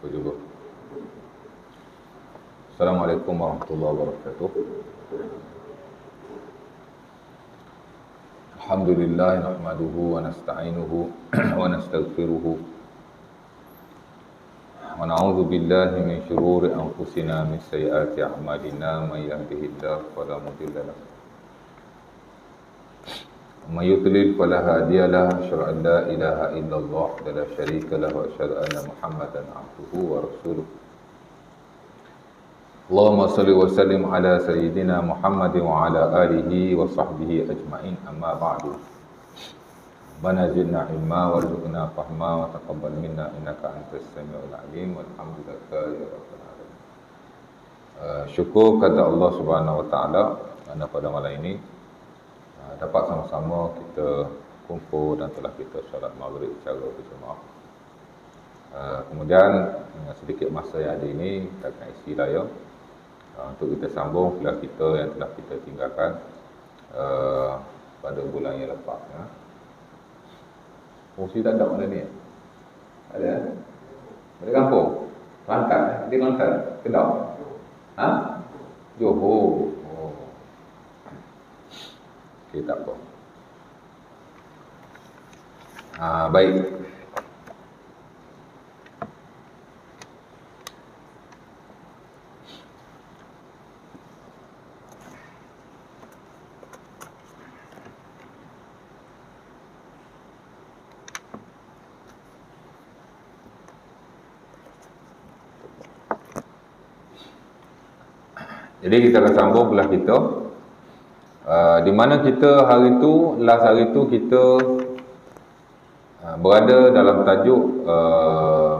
Berjumpa. Assalamualaikum warahmatullahi wabarakatuh. Alhamdulillah nahmaduhu wa nasta'inuhu wa nastaghfiruhu wa na'udzu billahi min shururi anfusina min sayyiati a'malina may yahdihillahu fala mudilla lahu wa may yudlil fala hadiya lahu asyhadu an la ilaha illallah wa la syarika lahu wa asyhadu anna Muhammadan abduhu wa rasuluh. Allahumma salli wa sallim ala sayyidina Muhammadin wa ala alihi wa sahbihi ajma'in, amma ba'du. Rabbana zidna ilma warzuqna fahma wa taqabbal minna innaka antas samiul alim walhamdulillahi rabbil alamin. Syukur kepada Allah Subhanahu wa taala kerana pada malam ini dapat sama-sama kita kumpul dan telah kita solat maghrib secara berjemaah. Kemudian dengan sedikit masa yang ada ini kita akan isi layar untuk kita sambung kelas kita yang telah kita tinggalkan pada bulan yang lepas. Fungsi tak ada mana ni? Ada? Ada kampung? Kelantan? Di Kelantan? Kedah? Johor. Okey, tak apa. Baik. Jadi kita akan sambung kelas kita di mana kita hari tu, last hari tu kita berada dalam tajuk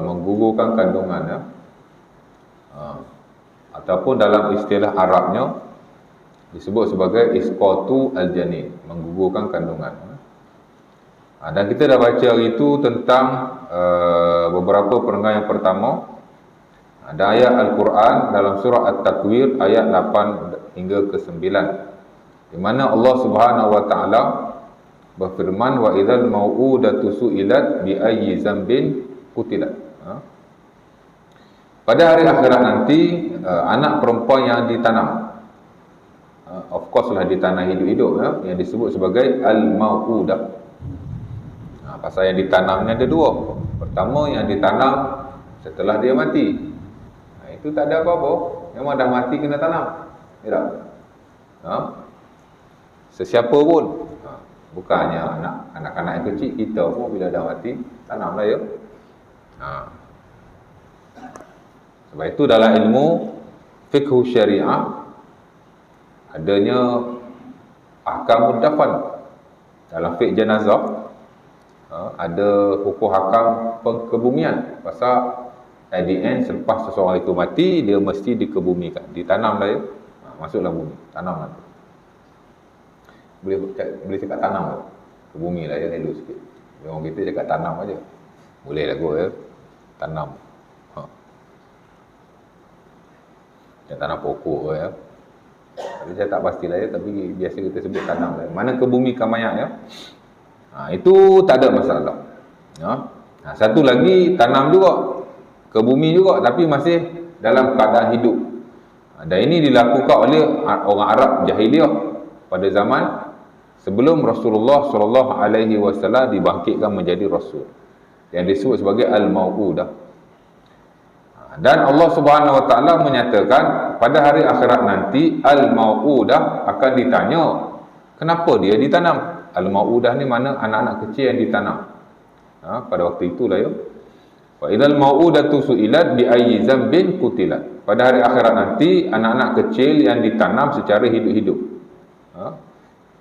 menggugurkan kandungan ataupun dalam istilah Arabnya disebut sebagai isqatu al-janin, menggugurkan kandungan. Dan kita dah baca hari itu tentang beberapa perenggan yang pertama. Ada ayat Al-Quran dalam surah At-Takwir ayat 8 hingga ke 9 di mana Allah Subhanahu wa taala berfirman, wa idzal mau'udatu su'ilat bi ayyi dzambin qutilat. Pada hari akhirat nanti anak perempuan yang ditanam, of course lah ditanam hidup-hidup, yang disebut sebagai al-mau'udah. Pasal yang ditanam ni ada dua. Pertama yang ditanam setelah dia mati, itu tak ada apa-apa, memang dah mati kena tanam. Ya tak? Sesiapa pun, bukannya anak-anak yang kecil, kita pun bila dah mati tanamlah ya. Sebab itu dalam ilmu fiqh syariah adanya ahkam dafan. Dalam fiqh jenazah ada hukum hakam kebumian. Pasal at the end, selepas seseorang itu mati, dia mesti dikebumikan, ditanamlah ya. Masuklah bumi, tanamlah. Boleh cakap tanam lah, ke bumi lah ya, elok sikit. Orang kita cakap tanam aja, boleh lah kot ya, tanam. Yang tanam pokok ya. Tapi saya tak pastilah ya, tapi biasa kita sebut tanam lah. Mana kebumikan mayat ya. Itu tak ada masalah. Satu lagi, tanam juga, ke bumi juga, tapi masih dalam keadaan hidup. Dan ini dilakukan oleh orang Arab jahiliyah pada zaman sebelum Rasulullah SAW dibangkitkan menjadi Rasul, yang disebut sebagai al-mau'udah. Dan Allah Subhanahu Wa Taala menyatakan pada hari akhirat nanti al-mau'udah akan ditanya kenapa dia ditanam. Al-mau'udah ni mana anak-anak kecil yang ditanam. Pada waktu itulah ya. Wa idzal mau'udatu su'ilat bi ayyi dzambin qutilat. Pada hari akhirat nanti anak-anak kecil yang ditanam secara hidup-hidup.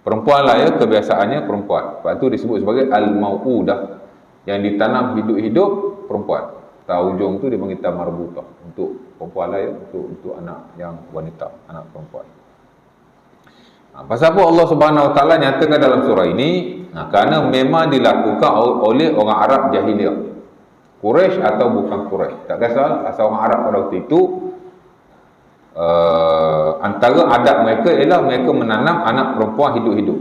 Perempuan lah ya, kebiasaannya perempuan. Sebab itu disebut sebagai al-mau'udah, yang ditanam hidup-hidup perempuan. Ujung tu dia panggil marbutah untuk perempuan lah ya, untuk anak yang wanita, anak perempuan. Pasal apa Allah Subhanahu Wa Taala nyatakan dalam surah ini? Kerana memang dilakukan oleh orang Arab jahiliyah. Quraisy atau bukan Quraisy, tak kisah, asal orang Arab pada waktu itu, antara adat mereka ialah mereka menanam anak perempuan hidup-hidup,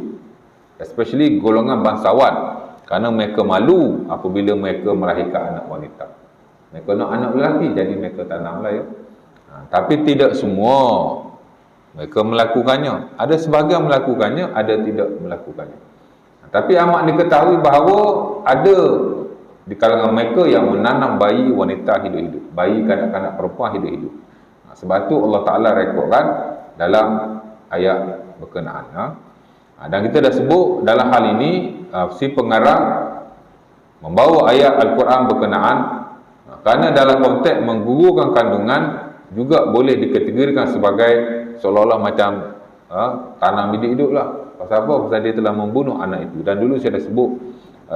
especially golongan bangsawan, kerana mereka malu apabila mereka melahirkan anak wanita. Mereka nak anak lelaki, jadi mereka tanamlah ya. Tapi tidak semua mereka melakukannya. Ada sebahagian melakukannya, ada tidak melakukannya. Tapi amat diketahui bahawa ada di kalangan mereka yang menanam bayi wanita hidup-hidup, bayi kanak-kanak perempuan hidup-hidup. Sebab tu Allah Ta'ala rekodkan dalam ayat berkenaan. Dan kita dah sebut dalam hal ini si pengarang membawa ayat Al-Quran berkenaan kerana dalam konteks menggugurkan kandungan juga boleh dikategorikan sebagai seolah-olah macam tanam hidup-hidup lah. Pasal apa? Pasal dia telah membunuh anak itu. Dan dulu saya dah sebut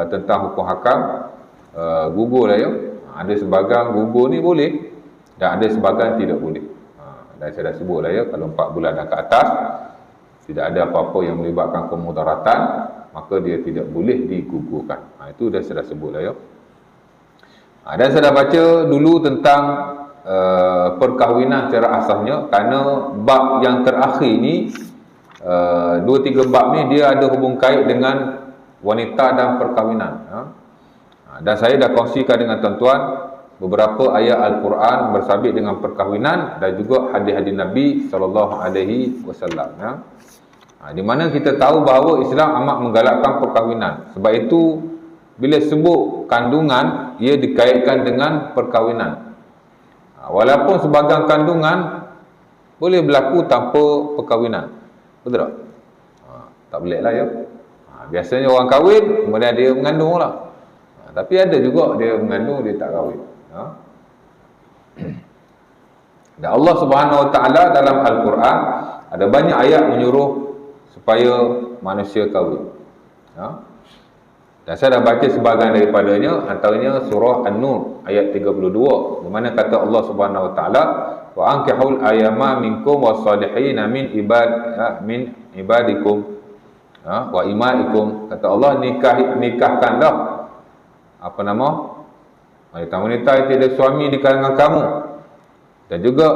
tentang hukum hakam gugur lah ya. Ada sebahagian gugur ni boleh dan ada sebahagian tidak boleh. Dan saya dah sebut lah ya, kalau 4 bulan dan ke atas tidak ada apa-apa yang melibatkan kemudaratan, maka dia tidak boleh digugurkan. Itu dah saya dah sebut lah ya. Dan saya dah baca dulu tentang perkahwinan secara asasnya, kerana bab yang terakhir ni 2-3 bab ni dia ada hubung kait dengan wanita dan perkahwinan. Dan saya dah kongsikan dengan tuan-tuan beberapa ayat Al-Quran bersabit dengan perkahwinan dan juga hadis-hadis Nabi SAW. Di mana kita tahu bahawa Islam amat menggalakkan perkahwinan. Sebab itu bila sebut kandungan, ia dikaitkan dengan perkahwinan. Walaupun sebahagian kandungan boleh berlaku tanpa perkahwinan. Betul tak? Tak boleh lah ya. Biasanya orang kahwin, kemudian dia mengandung lah. Tapi ada juga dia mengandung, dia tak kahwin. Dan Allah Subhanahu Wa Taala dalam Al-Quran ada banyak ayat menyuruh supaya manusia kahwin. Dan saya dah baca sebahagian daripadanya, antaranya surah An-Nur ayat 32, di mana kata Allah Subhanahu Wa Taala, wa ankihul ayama minkum was-salihin min ibadikum wa imaikum. Kata Allah, nikahkanlah wanita-wanita yang tidak suami di kalangan kamu, dan juga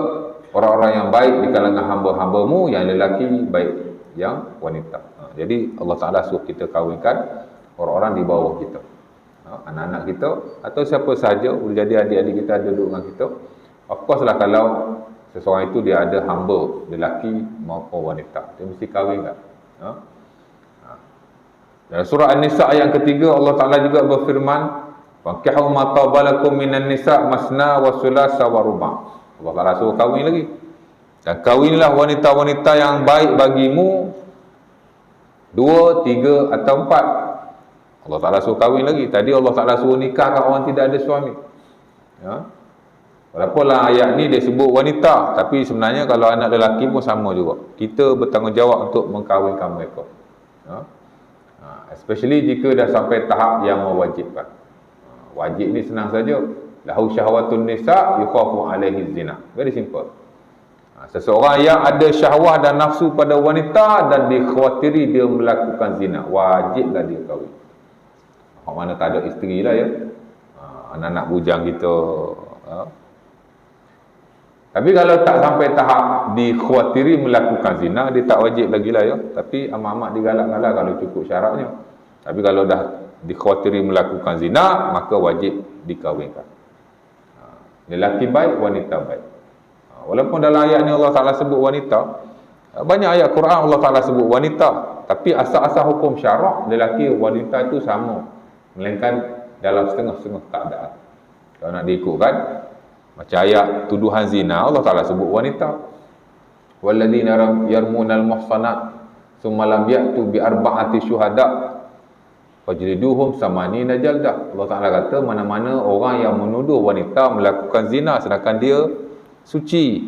orang-orang yang baik di kalangan hamba-hambamu yang lelaki baik yang wanita. Jadi Allah Ta'ala suruh kita kahwinkan orang-orang di bawah kita, anak-anak kita atau siapa sahaja, boleh jadi adik-adik kita duduk dengan kita. Of course lah, kalau seseorang itu dia ada hamba lelaki maupun wanita, dia mesti kahwinkan. Dan surah An-Nisa ayat ketiga, Allah Ta'ala juga berfirman, "Fankihu ma tabalakum minan nisa masna wa sulasa wa ruba'." Allah Ta'ala suruh kahwin lagi. Dan kahwinlah wanita-wanita yang baik bagimu 2, 3 atau 4. Allah Ta'ala suruh kahwin lagi. Tadi Allah Ta'ala suruh nikahkan orang tidak ada suami. Walaupun lah ayat ni dia sebut wanita, tapi sebenarnya kalau anak lelaki pun sama juga. Kita bertanggungjawab untuk mengkahwinkan mereka. Especially jika dah sampai tahap yang mewajibkan. Wajib ni senang saja. Lahu syahwatun nisa yukhafu alaihi zina. Very simple. Seseorang yang ada syahwah dan nafsu pada wanita dan dikhawatiri dia melakukan zina, wajiblah dia kahwin. Mana tak ada isteri lah ya. Anak-anak bujang kita. Tapi kalau tak sampai tahap dikhawatiri melakukan zina, dia tak wajib lagi lah ya. Tapi amat-amat digalak-galak kalau cukup syaratnya. Tapi kalau dah dikhawatiri melakukan zina, maka wajib dikahwinkan. Lelaki baik, wanita baik. Walaupun dalam ayat ni Allah Ta'ala sebut wanita, banyak ayat Quran Allah Ta'ala sebut wanita, tapi asal-asal hukum syarak lelaki wanita itu sama, melainkan dalam setengah-setengah keadaan. Kalau nak diikutkan, macam ayat tuduhan zina, Allah Ta'ala sebut wanita. Walladzina yarmunal muhsanat summa lam ya'tu bi arba'ati syuhada fajliduhum samanina jaldah. Allah Ta'ala kata, mana-mana orang yang menuduh wanita melakukan zina sedangkan dia suci,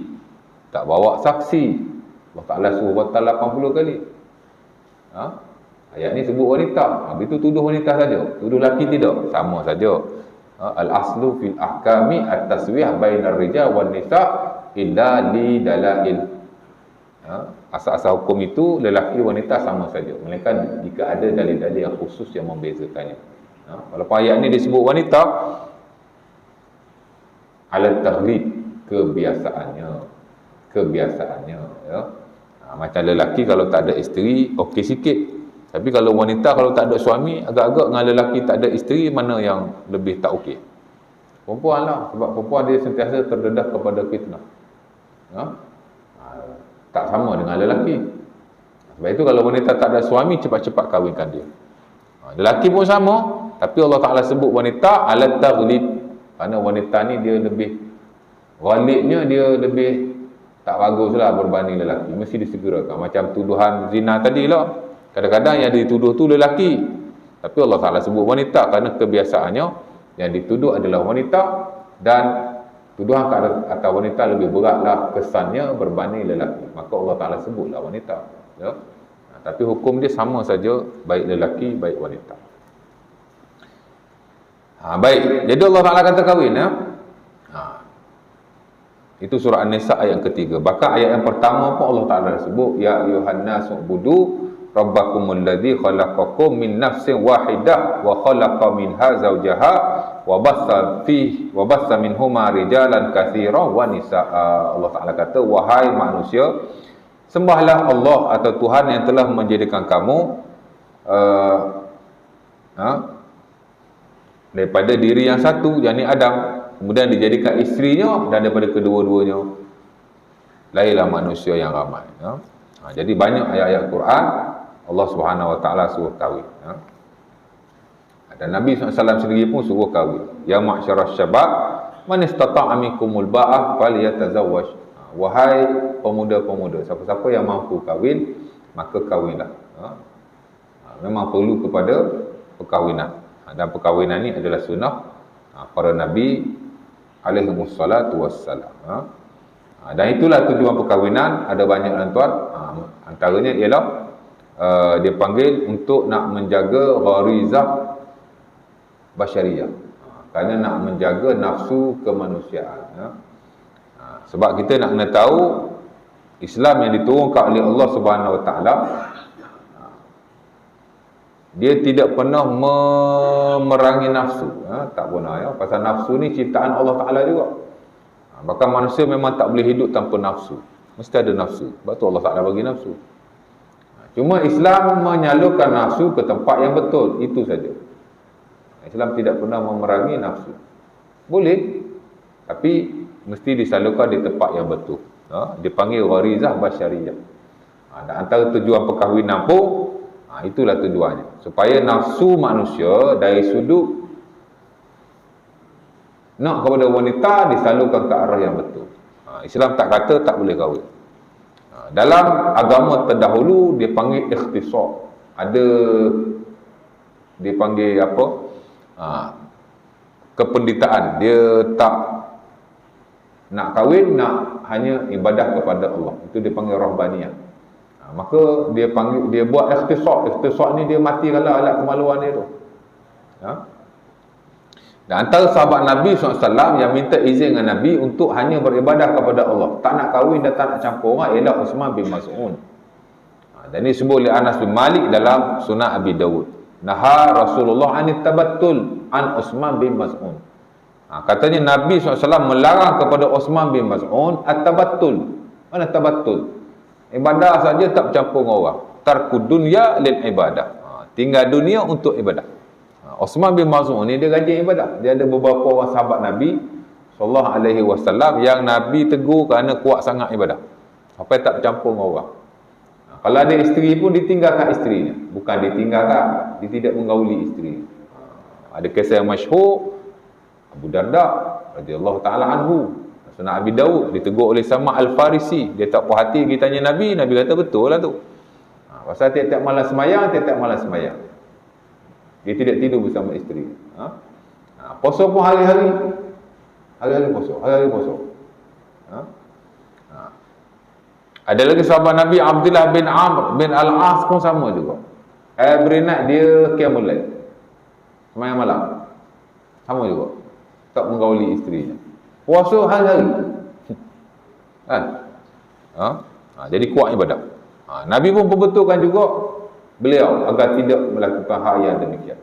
tak bawa saksi, Allah Ta'ala suruh batal 80 kali. Ayat ni sebut wanita, habis tu tuduh wanita saja, tuduh lelaki tidak, sama saja. Al-aslu fil ahkami at-taswih bainar rijal wan nisa illa li dalail. Asal-asal hukum itu lelaki wanita sama saja, melainkan jika ada dalil-dalil yang khusus yang membezakannya. Walaupun ayat ni disebut wanita, alat taghlib, kebiasaannya ya. Macam lelaki kalau tak ada isteri okey sikit, tapi kalau wanita kalau tak ada suami, agak-agak dengan lelaki tak ada isteri, mana yang lebih tak okey? Perempuan lah, sebab perempuan dia sentiasa terdedah kepada fitnah. Ha? Tak sama dengan lelaki. Sebab itu kalau wanita tak ada suami, cepat-cepat kahwinkan dia. Lelaki pun sama, tapi Allah Ta'ala sebut wanita alat taghlib, kerana wanita ni dia lebih ghalibnya, dia lebih tak baguslah berbanding lelaki, mesti disegerakan. Macam tuduhan zina tadilah, kadang-kadang yang dituduh tu lelaki, tapi Allah Ta'ala sebut wanita kerana kebiasaannya yang dituduh adalah wanita, dan tuduhan ke atas wanita lebih beratlah kesannya berbanding lelaki, maka Allah Ta'ala sebutlah wanita, ya? Tapi hukum dia sama saja, baik lelaki baik wanita. Baik, jadi Allah Ta'ala kata kahwin, ya? Itu surah An-Nisa ayat ketiga. Bahkan ayat yang pertama pun Allah Ta'ala sebut, ya ayuhan nasu ubudu rabbakumul ladzi khalaqakum min nafsin wahidah wa khalaqa minha zawjaha wa bassa minhuma rijalan katsiran wa nisaa. Allah Ta'ala kata, wahai manusia, sembahlah Allah atau Tuhan yang telah menjadikan kamu daripada diri yang satu, yakni Adam, kemudian dijadikan isterinya, dan daripada kedua-duanya lahirlah manusia yang ramai. Jadi banyak ayat-ayat Quran Allah Subhanahu Wa Taala suruh kahwin. Dan Nabi SAW sendiri pun suruh kahwin. Ya ma'syaras syabab man istata'a minkumul ba'ah falyatazawwaj. Wahai pemuda-pemuda, siapa-siapa yang mampu kahwin, maka kahwinlah. Memang perlu kepada perkahwinan. Dan perkahwinan ni adalah sunnah para Nabi alaihi wassalatu wassalam. Dan itulah tujuan perkahwinan. Ada banyak tuan. Antaranya ialah dia panggil untuk nak menjaga gharizah basyariah, kerana nak menjaga nafsu kemanusiaan. Sebab kita nak kena tahu Islam yang diturunkan oleh Allah Subhanahu Wa Taala, dia tidak pernah memerangi nafsu. Tak pernah, ya. Pasal nafsu ni ciptaan Allah Ta'ala juga. Bahkan manusia memang tak boleh hidup tanpa nafsu. Mesti ada nafsu. Sebab tu Allah Ta'ala bagi nafsu. Cuma Islam menyalurkan nafsu ke tempat yang betul. Itu saja. Islam tidak pernah memerangi nafsu. Boleh, tapi mesti disalurkan di tempat yang betul. Dipanggil gharizah basyariyah. Dan antara tujuan perkahwinan pun, itulah tujuannya, supaya nafsu manusia dari sudut nak kepada wanita disalurkan ke arah yang betul. Islam tak kata tak boleh kahwin. Dalam agama terdahulu dia panggil ikhtisar. Ada dia panggil apa? Kependitaan. Dia tak nak kahwin, nak hanya ibadah kepada Allah. Itu dia panggil rahbaniyah. Maka dia panggil, dia buat ikhtisar. Ikhtisar ni dia matikan alat kemaluan dia tu. Dan antara sahabat Nabi SAW yang minta izin dengan Nabi untuk hanya beribadah kepada Allah, tak nak kahwin dan tak nak campur orang, ialah Uthman bin Mas'ud. Dan ini disebut oleh Anas bin Malik dalam Sunan Abi Dawud. Naha Rasulullah anit tabattul an Uthman bin Mas'ud. Katanya Nabi SAW melarang kepada Uthman bin Mas'ud at-tabattul. Mana tabattul? Ibadah saja tak bercampur dengan orang. Tarkud dunya lil ibadah. Tinggal dunia untuk ibadah. Uthman bin Mas'ud ni dia rajin ibadah. Dia ada beberapa orang sahabat Nabi sallallahu alaihi wasallam yang Nabi tegur kerana kuat sangat ibadah. Sampai tak bercampur dengan orang. Kalau ada isteri pun ditinggalkan isterinya. Bukan ditinggalkan, dia tidak menggauli isteri. Ada kisah yang masyhur Abu Darda radhiyallahu taala anhu, Sunan Abi Dawud, ditegur oleh Sama Al-Farisi. Dia tak puas hati, kita tanya Nabi, Nabi kata betul lah tu. Pasal tiap-tiap malam semayang, dia tidak tidur bersama isteri. Puasa pun hari-hari puasa. Ada lagi sahabat Nabi Abdullah bin Amr bin Al-As pun sama juga. Every night dia qiyamul lail, semayang malam, sama juga, tak menggauli isterinya. Puasa hari-hari. Jadi kuat ibadah. Nabi pun membetulkan juga beliau agar tidak melakukan hal yang demikian.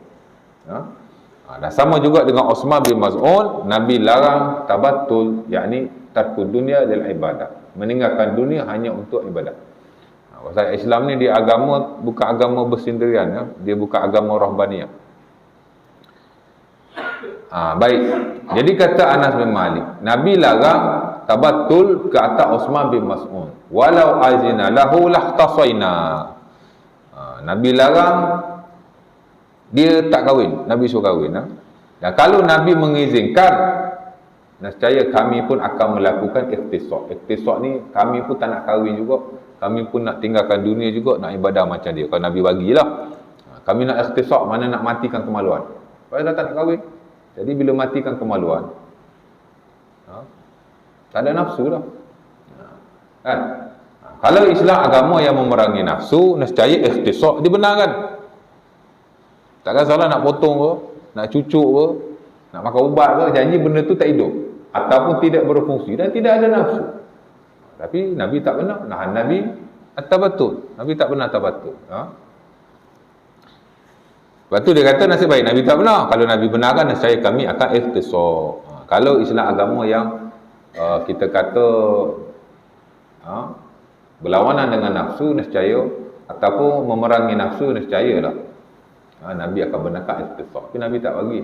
Dan sama juga dengan Uthman bin Mas'ud, Nabi larang tabattul, yakni tarkud dunya lil ibadah, meninggalkan dunia hanya untuk ibadah. Pasal Islam ni dia agama, bukan agama bersendirian, ya. Dia bukan agama rahbaniyah. Baik, Jadi kata Anas bin Malik, Nabi larang tabattul ke atas Uthman bin Mas'ud. Walau azina lahu lahtasaina. Nabi larang, dia tak kahwin, Nabi suruh kahwin. Dan kalau Nabi mengizinkan, nescaya kami pun akan melakukan ikhtisar. Ikhtisar ni kami pun tak nak kahwin juga, kami pun nak tinggalkan dunia juga, nak ibadah macam dia. Kalau Nabi bagilah, kami nak ikhtisar, mana nak matikan kemaluan. Sebab dah tak nak kahwin. Jadi bila matikan kemaluan, tak ada nafsu dah. Kan? Kalau Islam agama yang memerangi nafsu, nescaya ikhtisar dibenarkan. Takkan salah nak potong ke, nak cucuk ke, nak makan ubat ke, janji benda tu tak hidup ataupun tidak berfungsi dan tidak ada nafsu. Tapi Nabi tak benar. Nahan Nabi at-tabattul. Nabi tak benar tabattul. Lepas tu dia kata nasib baik Nabi tak benar. Kalau Nabi benarkan, nescaya kami akan ikhtisar. Kalau Islam agama yang kita kata berlawanan dengan nafsu, nescaya ataupun memerangi nafsu, nescayalah Nabi akan benarkan ikhtisar. Tapi Nabi tak bagi.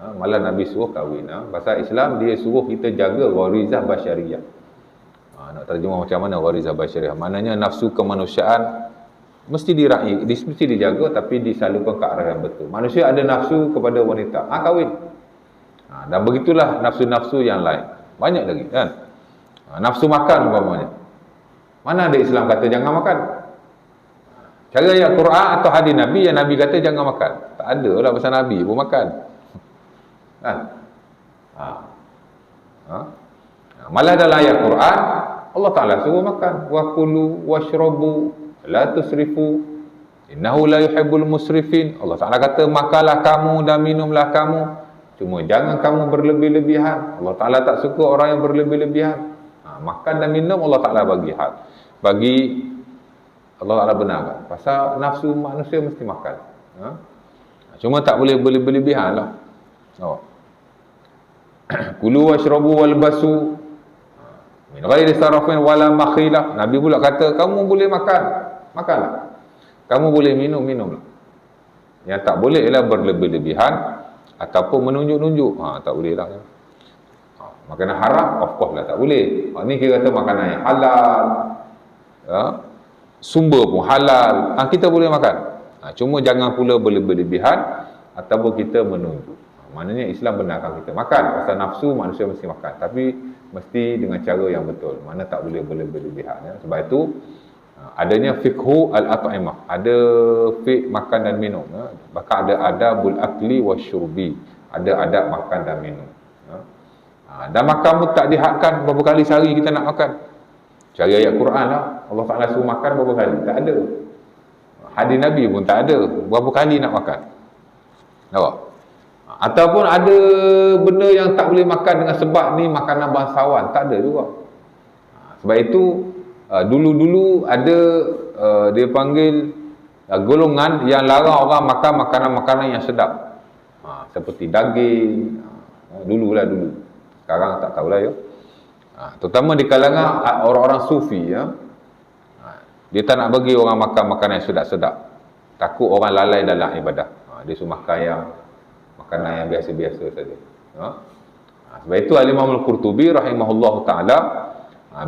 Malah Nabi suruh kahwin. Pasal Islam dia suruh kita jaga gharizah basyariah. Nak terjemah macam mana gharizah basyariah? Maknanya nafsu kemanusiaan mesti diraih, mesti dijaga, tapi disalurkan ke arah yang betul. Manusia ada nafsu kepada wanita, kahwin. Dan begitulah nafsu-nafsu yang lain. Banyak lagi kan. Nafsu makan umpamanya. Mana ada Islam kata jangan makan? Cara ayat Quran atau hadis Nabi yang Nabi kata jangan makan? Tak ada lah pasal Nabi pun makan. Kan? Malah dalam ayat Quran Allah Ta'ala suruh makan. Wa kulu washrabu la tusrifu innahu la yuhibbul musrifin. Allah Ta'ala kata makanlah kamu dan minumlah kamu, cuma jangan kamu berlebih-lebihan. Allah Ta'ala tak suka orang yang berlebih-lebihan. Makan dan minum Allah Ta'ala bagi had. Bagi Allah Ta'ala benarkan. Pasal nafsu manusia mesti makan. Cuma tak boleh berlebihan lah. Kulu washrabu walbasu min ghairi sarafin wala makhilah. Nabi pula kata kamu boleh makan, makanlah. Kamu boleh minum, minumlah. Yang tak boleh ialah berlebih-lebihan ataupun menunjuk-nunjuk. Tak boleh lah. Makanan haram, of course lah tak boleh. Ni kita kata makanan yang halal. Sumber pun halal. Kita boleh makan. Cuma jangan pula berlebih-lebihan ataupun kita menunjuk. Maknanya Islam benarkan kita makan. Pasal nafsu manusia mesti makan. Tapi mesti dengan cara yang betul. Mana tak boleh berlebih-lebihan. Sebab itu adanya fiqhu al-at'imah. Ada fiqh makan dan minum. Bahkan ada adabul akli wa syurbi. Ada adab makan dan minum. Dan makan pun tak dihadkan berapa kali sehari kita nak makan. Cari ayat Quran lah. Allah Ta'ala suruh makan berapa kali? Tak ada. Hadis Nabi pun tak ada. Berapa kali nak makan? Nampak? Ataupun ada benda yang tak boleh makan dengan sebab ni makanan bangsawan. Tak ada juga. Sebab itu dulu-dulu ada dia panggil golongan yang larang orang makan makanan-makanan yang sedap. Seperti daging. Dululah dulu. Sekarang tak tahulah ya. Terutama di kalangan orang-orang sufi ya. Dia tak nak bagi orang makan makanan yang sedap-sedap. Takut orang lalai dalam ibadah. Dia suruh makan yang makanan yang biasa-biasa saja. Sebab itu Al-Imam Al-Qurtubi rahimahullahu ta'ala,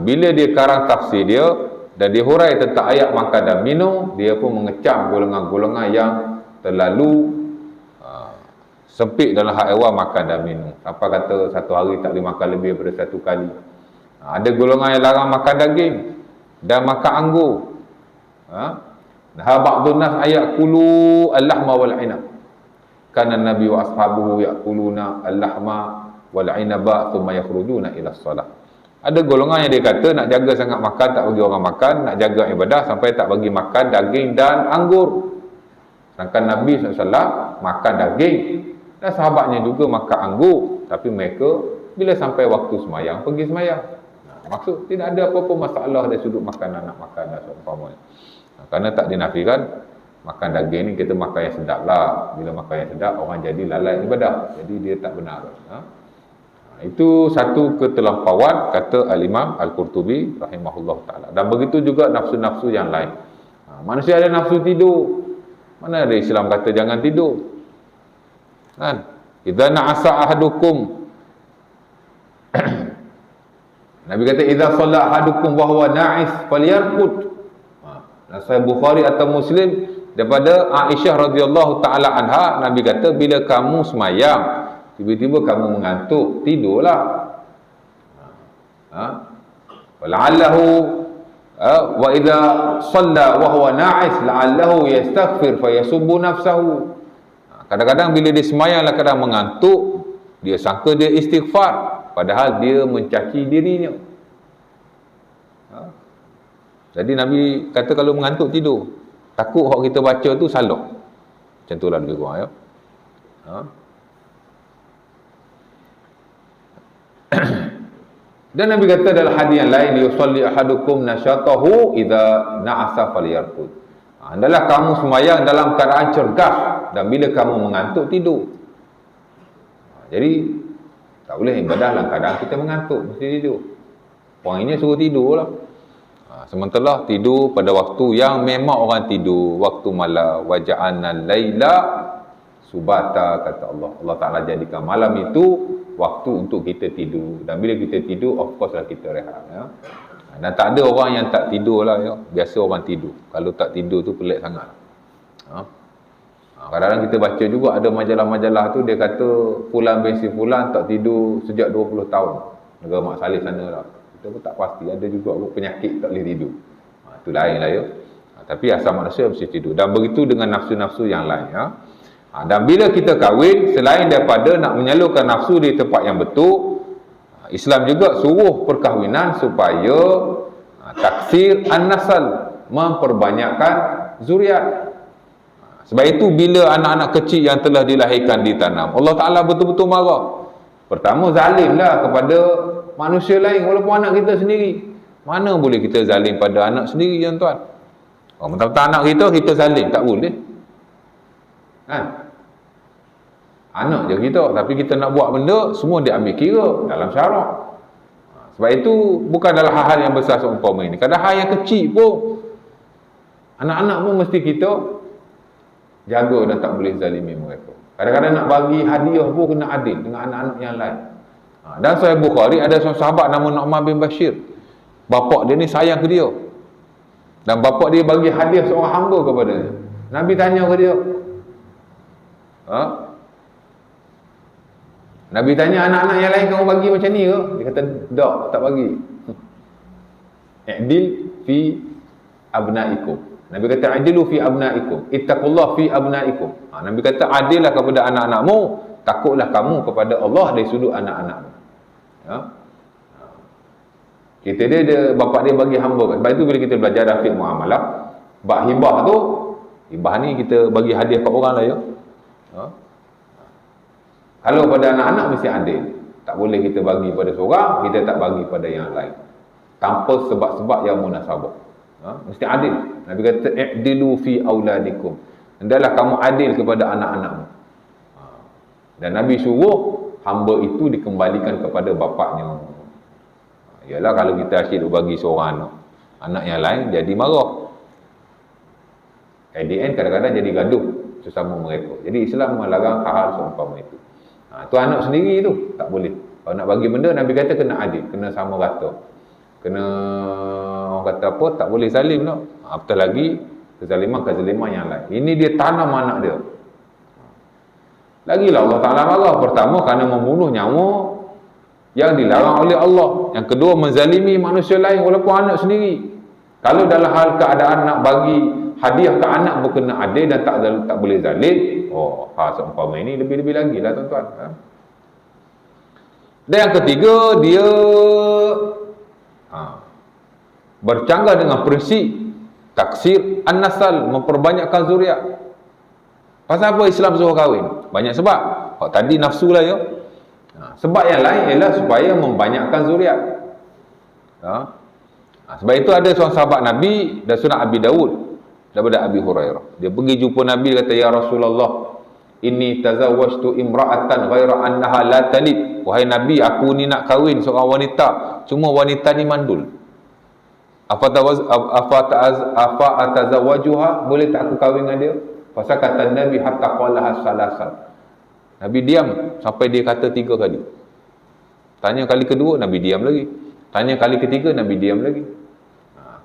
bila dia karang tafsir dia dan dia hurai tentang ayat makan dan minum, dia pun mengecam golongan-golongan yang terlalu sempit dalam hak hewan makan dan minum. Sampai kata satu hari tak boleh makan lebih daripada satu kali. Ada golongan yang larang makan daging dan makan anggur. Ba'dun nas ayat kulu al-lahma wal inab. Kana Nabi wa ashabuhu ya'kuluna al-lahma wal inaba thumma yakhrujuna ila shalah. Ada golongan yang dia kata nak jaga sangat makan, tak bagi orang makan, nak jaga ibadah sampai tak bagi makan daging dan anggur. Sedangkan Nabi SAW makan daging dan sahabatnya juga makan anggur, tapi mereka bila sampai waktu semayang pergi semayang. Maksud tidak ada apa-apa masalah dari sudut makanan nak makan dan seumpamanya. Kerana tak dinafikan makan daging ni kita makan yang sedap lah. Bila makan yang sedap orang jadi lalai ibadah. Jadi dia tak benar. Itu satu ketelampauan kata Al-Imam Al-Qurtubi rahimahullah ta'ala. Dan begitu juga nafsu-nafsu yang lain. Manusia ada nafsu tidur. Mana ada Islam kata jangan tidur. Kan? Idza na'asa ahadukum Nabi kata idza shalla ahadukum wa huwa na'is falyarqud. Sahih Bukhari atau Muslim daripada Aisyah radhiyallahu taala anha, Nabi kata bila kamu semayang tiba-tiba kamu mengantuk, tidurlah. La'allahu wa idza shalla wa huwa na'is la'allahu yastaghfir fa yasubbu nafsahu. Kadang-kadang bila dia semayang kadang mengantuk, dia sangka dia istighfar, padahal dia mencaci dirinya. Jadi Nabi kata kalau mengantuk tidur, takut hak kita baca tu salah. Macam tu lah lebih kurang ya. Dan Nabi kata dalam hadis yang lain, yusalli ahadukum nasyatahu idza na'asa falyarqud. Adalah kamu semayang dalam keadaan cergas, dan bila kamu mengantuk tidur. Jadi tak boleh ibadah dalam keadaan kita mengantuk, mesti tidur. Orang ini suruh tidur lah. Sementara tidur pada waktu yang memang orang tidur, waktu malam. Waja'alna laila subata, kata Allah. Allah Ta'ala jadikan malam itu waktu untuk kita tidur. Dan bila kita tidur, of course lah kita rehat ya. Dan tak ada orang yang tak tidur lah ya. Biasa orang tidur. Kalau tak tidur tu pelik sangat. Kadang-kadang kita baca juga ada majalah-majalah tu dia kata fulan bin si fulan tak tidur sejak 20 tahun. Negara Mak Saleh sana lah. Kita pun tak pasti, ada juga penyakit tak boleh tidur. Itu lain lah ya. Tapi asal manusia mesti tidur. Dan begitu dengan nafsu-nafsu yang lain ya. Dan bila kita kahwin, selain daripada nak menyalurkan nafsu di tempat yang betul, Islam juga suruh perkahwinan supaya taksir an-nasal, memperbanyakkan zuriat. Sebab itu bila anak-anak kecil yang telah dilahirkan ditanam, Allah Ta'ala betul-betul marah. Pertama, zalimlah kepada manusia lain walaupun anak kita sendiri. Mana boleh kita zalim pada anak sendiri tuan-tuan? Mentang-mentang anak kita zalim, tak boleh. Anak je kita, tapi kita nak buat benda semua dia ambil kira dalam syarak. Sebab itu bukan dalam hal-hal yang besar seumpama ini. Kadang hal yang kecil pun anak-anak pun mesti kita jaga dan tak boleh zalimi mereka. Kadang-kadang nak bagi hadiah pun kena adil dengan anak-anak yang lain. Dan Sahih Bukhari ada seorang sahabat nama Nu'man bin Bashir. Bapak dia ni sayang ke dia. Dan bapak dia bagi hadiah seorang hamba kepada dia. Nabi tanya ke dia. Nabi tanya anak-anak yang lain kamu bagi macam ni ke? Dia kata tak bagi. I'dil fi abnaikum. Nabi kata adilu fi abnaikum. Ittaqullah fi abnaikum. Nabi kata adillah kepada anak-anakmu, takutlah kamu kepada Allah dari sudut anak-anakmu. Kita dia bapak dia bagi hamba. Sebab itu bila kita belajar fiqh muamalah, bab hibah tu, hibah ni kita bagi hadiah kat orang lah ya. Kalau pada anak-anak mesti adil. Tak boleh kita bagi pada seorang, kita tak bagi pada yang lain. Tanpa sebab-sebab yang munasabah. Mesti adil. Nabi kata i'dilu fi auladikum. Hendaklah kamu adil kepada anak-anakmu. Dan Nabi suruh hamba itu dikembalikan kepada bapaknya. Yalah kalau kita asyik bagi seorang anak yang lain jadi marah. At the end kadang-kadang jadi gaduh sesama mereka. Jadi Islam melarang hal-hal seumpama itu. Tu anak sendiri tu tak boleh. Kalau nak bagi benda Nabi kata kena adil, kena sama rata. Kena orang kata apa, tak boleh zalim tak. Apatah lagi kezaliman yang lain. Ini dia tanam anak dia. Lagilah Allah Ta'ala marah. Pertama kerana membunuh nyawa yang dilarang oleh Allah. Yang kedua menzalimi manusia lain walaupun anak sendiri. Kalau dalam hal keadaan nak bagi hadiah ke anak berkena adil dan tak boleh zalim, seumpama ini lebih-lebih lagi lah tuan-tuan. Dan yang ketiga, dia bercanggah dengan prinsip taksir an-nasal, memperbanyakkan zuriat. Pasal apa Islam suruh kahwin? Banyak sebab. Tadi nafsu lah ya. Sebab yang lain ialah supaya membanyakkan zuriat. Sebab itu ada seorang sahabat Nabi dan Sunan Abi Dawud daripada Abi Hurairah. Dia pergi jumpa Nabi, dia kata, ya Rasulullah, inni tazawwajtu imra'atan ghaira annaha la talid. Wahai Nabi, aku ni nak kahwin seorang wanita, cuma wanita ni mandul. Apa atazawwajuha? Boleh tak aku kahwin dengan dia? Pasal kata Nabi hatta qalaha salasan. Nabi diam sampai dia kata 3 kali. Tanya kali kedua, Nabi diam lagi. Tanya kali ketiga, Nabi diam lagi.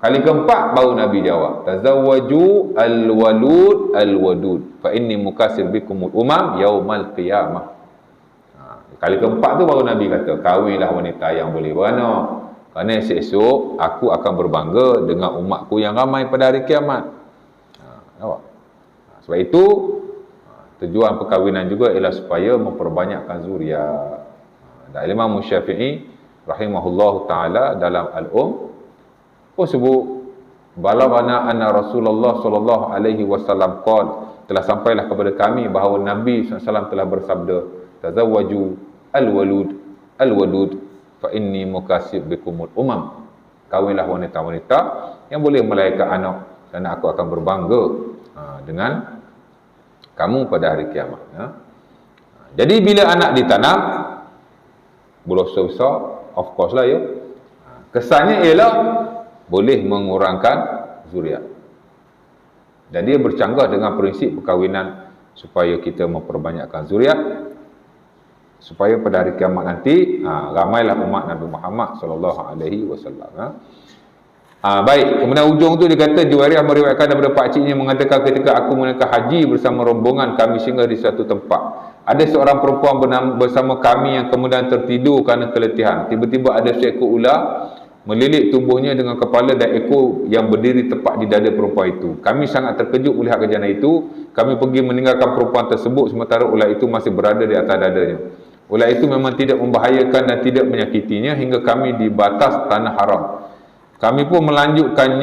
Kali keempat baru Nabi jawab, tazawwaju al-walud al-wadud fa inni mukasir bikumul umam yaumal qiyamah. Kali keempat tu baru Nabi kata, kahwinlah wanita yang boleh beranak, kerana esok aku akan berbangga dengan umatku yang ramai pada hari kiamat. Nampak? Sebab itu tujuan perkahwinan juga ialah supaya memperbanyakkan zuriat. Dan Imam Syafi'i rahimahullahu taala dalam Al-Um pun sebut, balagana anna Rasulullah sallallahu alaihi wasallam qala, telah sampailah kepada kami bahawa Nabi SAW telah bersabda, tazawwaju al-walud al-wadud fa inni mukasib bikumul umam. Kahwinlah wanita-wanita yang boleh melahirkan anak dan aku akan berbangga dengan kamu pada hari kiamat. Jadi bila anak ditanam berusia besar, of course lah ya, kesannya ialah boleh mengurangkan zuriat. Dan dia bercanggah dengan prinsip perkahwinan supaya kita memperbanyakkan zuriat, supaya pada hari kiamat nanti ramailah umat Nabi Muhammad sallallahu alaihi wasallam. Baik, kemudian ujung tu dia kata, Juwairiyah meriwayatkan daripada pakciknya mengatakan, ketika aku menunaikan haji bersama rombongan kami singgah di suatu tempat, ada seorang perempuan bersama kami yang kemudian tertidur kerana keletihan. Tiba-tiba ada seekor ular melilit tubuhnya dengan kepala dan ekor yang berdiri tepat di dada perempuan itu. Kami sangat terkejut melihat kejadian itu. Kami pergi meninggalkan perempuan tersebut sementara ular itu masih berada di atas dadanya. Ular itu memang tidak membahayakan dan tidak menyakitinya hingga kami di batas tanah haram. Kami pun melanjutkan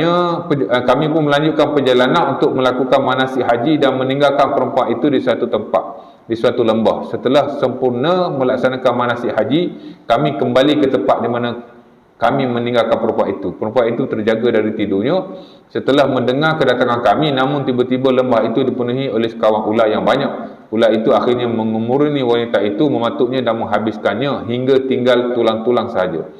perjalanan untuk melakukan manasik haji dan meninggalkan perempuan itu di suatu tempat, di suatu lembah. Setelah sempurna melaksanakan manasik haji, kami kembali ke tempat di mana kami meninggalkan perempuan itu. Perempuan itu terjaga dari tidurnya setelah mendengar kedatangan kami, namun tiba-tiba lembah itu dipenuhi oleh sekawan ular yang banyak. Ular itu akhirnya mengumurni wanita itu, mematuknya dan menghabiskannya hingga tinggal tulang-tulang sahaja.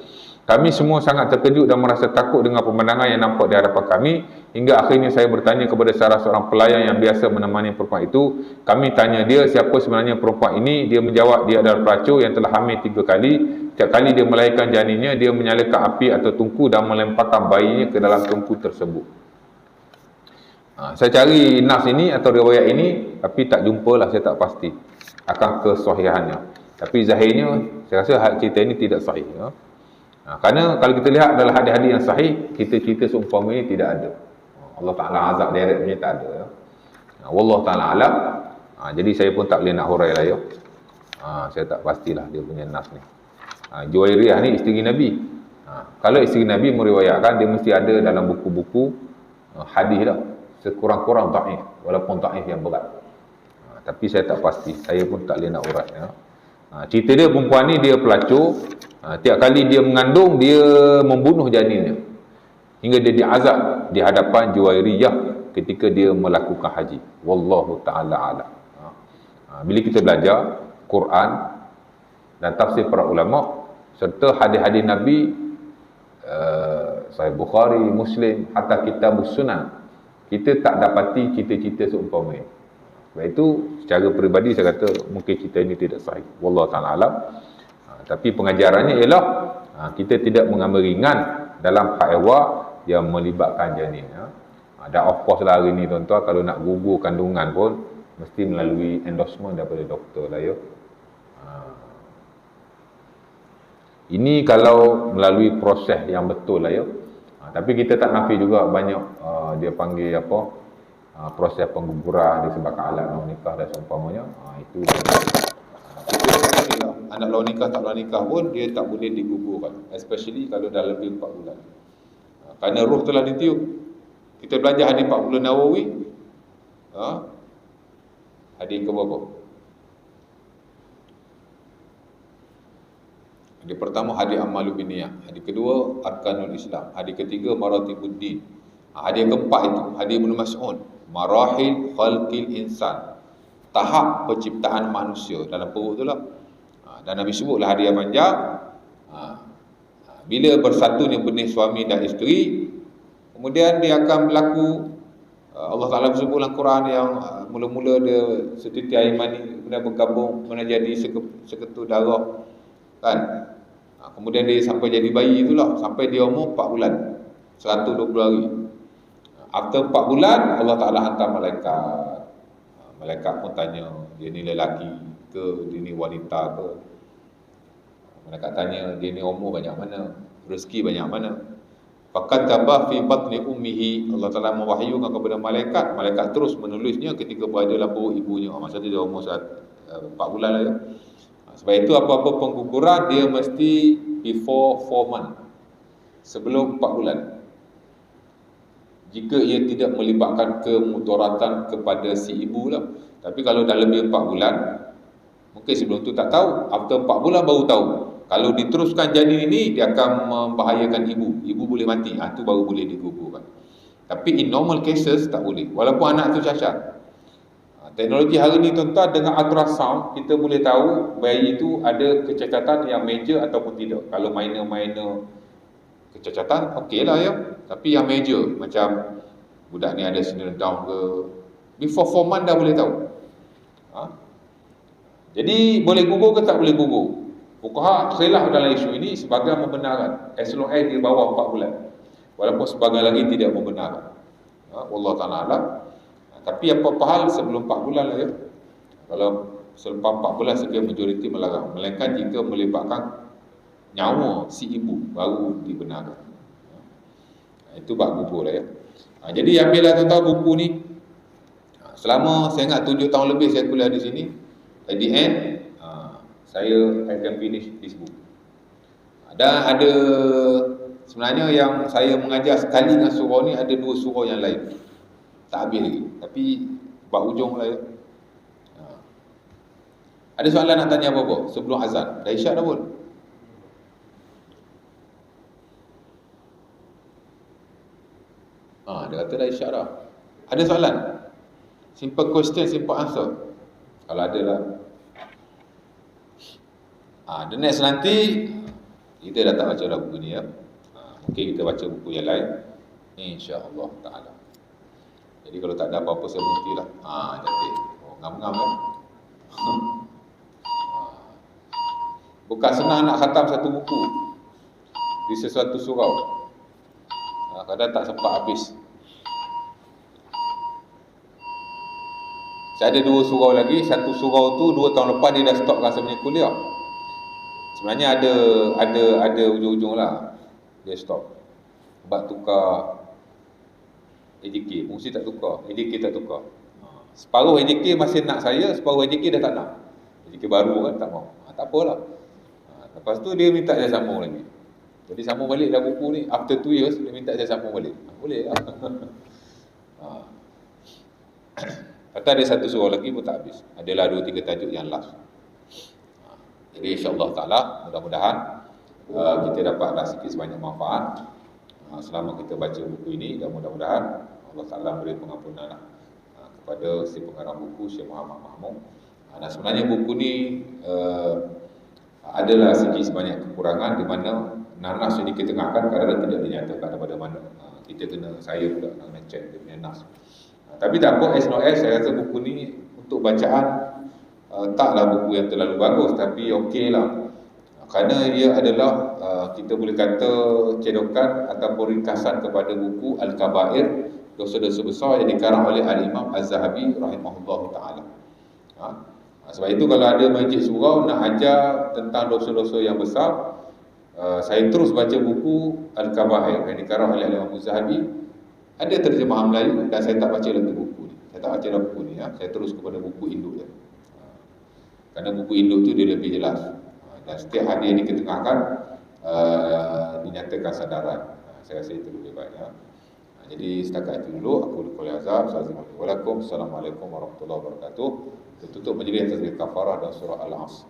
Kami semua sangat terkejut dan merasa takut dengan pemandangan yang nampak di hadapan kami, hingga akhirnya saya bertanya kepada salah seorang pelayan yang biasa menemani perempuan itu. Kami tanya dia siapa sebenarnya perempuan ini. Dia menjawab dia adalah pelacur yang telah hamil 3 kali. Setiap kali dia melahirkan janinnya, dia menyalakan api atau tungku dan melemparkan bayinya ke dalam tungku tersebut. Saya cari nas ini atau riwayat ini, tapi tak jumpalah, saya tak pasti akan kesahihannya. Tapi zahirnya saya rasa cerita ini tidak sahih. Kerana kalau kita lihat dalam hadis-hadis yang sahih, kita cerita seumpama ini tidak ada. Allah Ta'ala azab direct punya tak ada. Wallahu Ta'ala alam. Jadi saya pun tak boleh nak hurai lah ya. Saya tak pastilah dia punya nas ni. Juwairiyah ni isteri Nabi. Kalau isteri Nabi meriwayatkan, dia mesti ada dalam buku-buku hadis lah. Sekurang-kurang ta'if, walaupun ta'if yang berat. Tapi saya tak pasti, saya pun tak boleh nak urat ya. Cerita dia, perempuan ni dia pelacur. Tiap kali dia mengandung, dia membunuh janinnya hingga dia diazab di hadapan Juwairiyah ketika dia melakukan haji. Wallahu ta'ala alam. Bila kita belajar Quran dan tafsir para ulama serta hadis-hadis Nabi, Sahih Bukhari, Muslim, hatta kitabus sunan, kita tak dapati cerita-cerita seumpama ini. Sebab itu secara peribadi saya kata mungkin cerita ini tidak sahih. Wallahu ta'ala alam. Tapi pengajarannya ialah kita tidak mengambil ringan dalam hak ehwal yang melibatkan janin. Dan of course lah hari ni tuan-tuan, kalau nak gugur kandungan pun mesti melalui endorsement daripada doktor lah ya. Ini kalau melalui proses yang betul lah ya. Tapi kita tak nafi juga banyak dia panggil apa, proses pengguguran disebabkan alat lawan nikah dan seumpamanya. Itu anak lawan nikah tak lawan nikah pun dia tak boleh digugurkan, especially kalau dah lebih 4 bulan. Kerana roh telah ditiup. Kita belajar hadis 40 Nawawi. Hadis ke berapa? Hadis pertama hadis Amalu Biniyah, hadis kedua Arkanul Islam, hadis ketiga Maratibuddin, hadis keempat itu hadis Ibnu Mas'ud, Marahil Khalqil Insan, tahap penciptaan manusia dalam perut tu lah. Dan Nabi sebutlah hadis yang panjang, bila bersatunya benih suami dan isteri, kemudian dia akan berlaku, Allah Ta'ala sebut dalam Quran yang mula-mula dia setitik air mani kemudian bergabung menjadi seketul darah kan. Kemudian dia sampai jadi bayi itulah, sampai dia umur 4 bulan, 120 hari. After 4 bulan, Allah Ta'ala hantar malaikat. Malaikat pun tanya, dia ni lelaki ke, dia ni wanita ke. Malaikat tanya, dia ni umur banyak mana, rezeki banyak mana. Fakataba fi batni ummihi, Allah Ta'ala mewahyukan kepada malaikat. Malaikat terus menulisnya ketika berada dalam perut ibunya. Maksudnya dia umur 4 bulan lah ya. Sebab itu apa-apa pengguguran dia mesti before 4 months, sebelum 4 bulan. Jika ia tidak melibatkan kemudaratan kepada si ibu lah. Tapi kalau dah lebih 4 bulan, mungkin sebelum tu tak tahu, after 4 bulan baru tahu. Kalau diteruskan janin ini, dia akan membahayakan ibu. Ibu boleh mati, itu baru boleh digugurkan. Tapi in normal cases tak boleh, walaupun anak tu cacat. Teknologi hari ni tuan-tuan, dengan ultrasound kita boleh tahu bayi itu ada kecacatan yang major ataupun tidak. Kalau minor-minor kecacatan, okey lah ya. Tapi yang major, macam budak ni ada sindrom Down ke, before 4 months dah boleh tahu. Jadi boleh gugur ke tak boleh gugur? Fuqaha khilaf dalam isu ini, sebagian membenarkan as long as di bawah 4 bulan. Walaupun sebagian lagi tidak membenarkan. Wallahu ta'ala alam. Tapi apa-apa hal sebelum 4 bulan lah ya. Kalau selepas 4 bulan sekian majoriti melarang. Melainkan jika melibatkan nyawa si ibu baru dibenarkan. Itu bab gugur lah ya. Jadi ambillah tuan-tuan buku ni. Selama saya ingat 7 tahun lebih saya kuliah di sini. At the end, saya akan finish this book. Dan ada, sebenarnya yang saya mengajar sekali dengan surau ni, ada 2 surau yang lain. Tak habis lagi. Tapi bab ujung lah ya. Ada soalan nak tanya apa-apa sebelum azan? Dah isyak dah pun? Dia kata dah isyak dah. Ada soalan? Simple question, simple answer. Kalau ada lah. The next nanti kita dah tak baca dah buku ni ya. Mungkin kita baca buku yang lain, insya-Allah taala. Jadi kalau tak ada apa-apa saya berhentilah. Jadi ngam-ngam kan. Bukan senang nak khatam satu buku di sesuatu surau. Kadang tak sempat habis. Saya ada 2 surau lagi. Satu surau tu 2 tahun lepas dia dah stop rasa punya kuliah. Sebenarnya ada ujung-ujung lah dia stop. Sebab tukar AJK, fungsi tak tukar, AJK tak tukar. Separuh AJK masih nak saya, separuh AJK dah tak nak. AJK baru kan tak mau. Tak apalah. Lepas tu dia minta saya sambung lagi. Jadi sambung balik dah buku ni. After 2 years dia minta saya sambung balik. Boleh lah. Lepas ada satu surau lagi pun tak habis. Adalah 2-3 tajuk yang last. Jadi insya-Allah taala mudah-mudahan kita dapat sedikit sebanyak manfaat selama kita baca buku ini, dan mudah-mudahan Allah Taala beri pengampunan kepada si pengarang buku Syekh Muhammad Mahmud. Dan sebenarnya buku ni adalah sedikit sebanyak kekurangan di mana nanas yang diketengahkan kadang-kadang tidak dinyatakan daripada mana. Kita kena, saya pula nak check dia punya nas. Tapi tak apa, as long as saya rasa buku ni untuk bacaan taklah buku yang terlalu bagus, tapi okey lah. Kerana ia adalah kita boleh kata cedokan ataupun ringkasan kepada buku Al-Kabair, dosa-dosa besar yang dikarang oleh Al-Imam Az-Zahabi rahimahullah ta'ala. Sebab itu kalau ada majlis surau nak ajar tentang dosa-dosa yang besar, saya terus baca buku Al-Kabair yang dikarang oleh Al-Imam Az-Zahabi. Ada terjemahan Melayu dan saya tak baca lagi buku ni. Saya tak baca lagi buku ni ya. Saya terus kepada buku Induk je. Kerana buku Induk tu dia lebih jelas. Dan setiap hadiah ini ketengahkan dinyatakan sadaran. Saya rasa itu lebih baik ya. Jadi setakat itu dulu aku Qul Azab. Assalamualaikum warahmatullahi wabarakatuh. Tutup majlis tasbih kafarah dan surah Al-Asr.